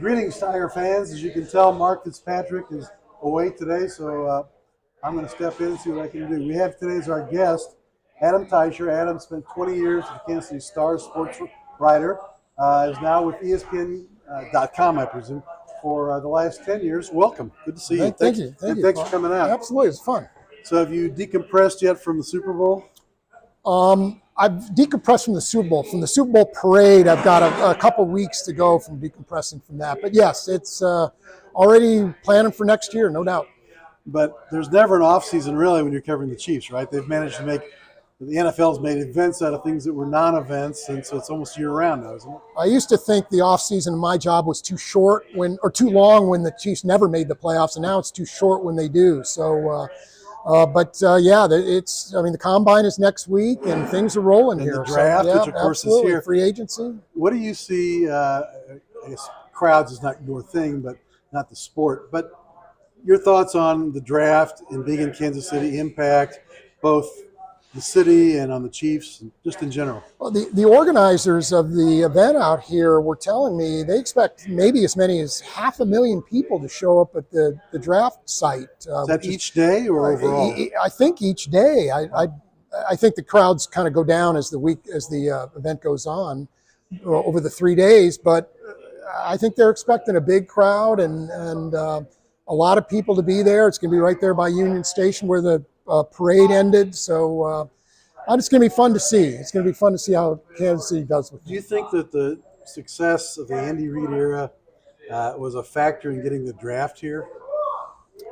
Greetings, Tiger fans. As you can tell, Mark Fitzpatrick is away today, so I'm going to step in and see what I can do. We have today as our guest, Adam Teicher. Adam spent 20 years at the Kansas City Star sports writer. Is now with ESPN.com, I presume, for the last 10 years. Welcome. Good to see you. Thank you. Thanks for coming out. Absolutely, it's fun. So have you decompressed yet from the Super Bowl? I've decompressed from the Super Bowl. From the Super Bowl parade, I've got a couple weeks to go from decompressing from that. But yes, it's already planning for next year, no doubt. But there's never an off season really when you're covering the Chiefs, right? They've managed to make the NFL's made events out of things that were non-events, and so it's almost year-round now, isn't it? I used to think the off season in my job was too short or too long when the Chiefs never made the playoffs, and now it's too short when they do. So. The combine is next week, and things are rolling and here. The draft, so, which of course is here. Free agency. What do you see? I guess crowds is not your thing, but not the sport. But your thoughts on the draft and being in Kansas City impact both the city and on the Chiefs, and just in general? Well, the organizers of the event out here were telling me they expect maybe as many as 500,000 people to show up at the draft site. Is that each day or overall? I think each day. I think the crowds kind of go down as the event goes on over the 3 days, but I think they're expecting a big crowd and a lot of people to be there. It's going to be right there by Union Station where the parade ended, so it's going to be fun to see. It's going to be fun to see how Kansas City does with it. Do you think that the success of the Andy Reid era was a factor in getting the draft here?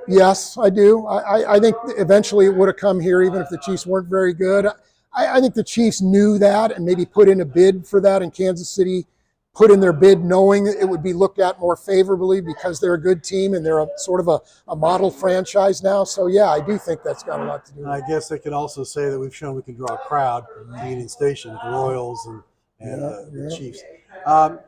Yes, I do. I think eventually it would have come here even if the Chiefs weren't very good. I think the Chiefs knew that and maybe put in a bid for that, and Kansas City put in their bid knowing it would be looked at more favorably because they're a good team and they're a model franchise now. So, yeah, I do think that's got a lot to do with it. I guess they can also say that we've shown we can draw a crowd to Union Station, the Royals and the Chiefs. Do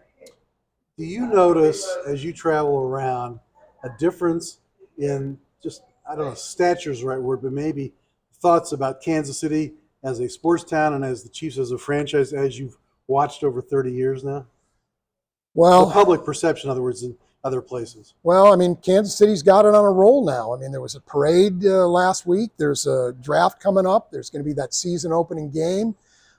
you notice as you travel around a difference in just, I don't know, stature is the right word, but maybe thoughts about Kansas City as a sports town and as the Chiefs as a franchise as you've watched over 30 years now? Well, the public perception, in other words, in other places. Well, I mean, Kansas City's got it on a roll now. I mean, there was a parade last week. There's a draft coming up. There's going to be that season opening game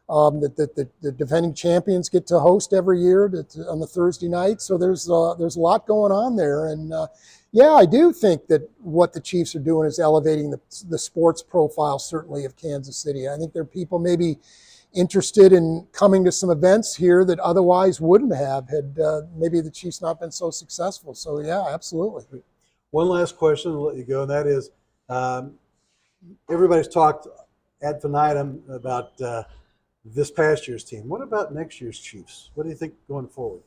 that the defending champions get to host every year on the Thursday night. So there's a lot going on there. And, I do think that what the Chiefs are doing is elevating the sports profile, certainly, of Kansas City. I think there are people maybe interested in coming to some events here that otherwise wouldn't have had maybe the Chiefs not been so successful. So, yeah, absolutely. One last question, I'll let you go, and that is everybody's talked ad infinitum about this past year's team. What about next year's Chiefs? What do you think going forward?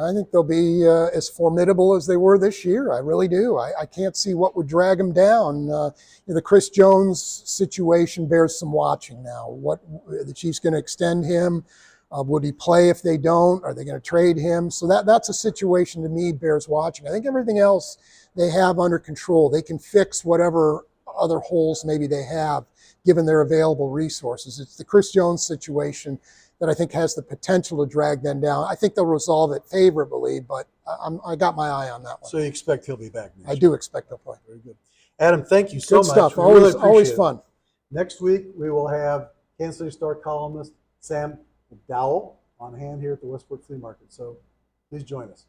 I think they'll be as formidable as they were this year. I really do. I can't see what would drag them down. The Chris Jones situation bears some watching now. What the Chiefs going to extend him? Would he play if they don't? Are they going to trade him? So that's a situation to me bears watching. I think everything else they have under control. They can fix whatever other holes maybe they have given their available resources. It's the Chris Jones situation that I think has the potential to drag them down. I think they'll resolve it favorably, but I got my eye on that one. So you expect he'll be back next year? I do expect he'll play. Very good. Adam, thank you so much. Good stuff. Always fun. Next week, we will have Kansas City Star columnist Sam McDowell on hand here at the Westport Flea Market. So please join us.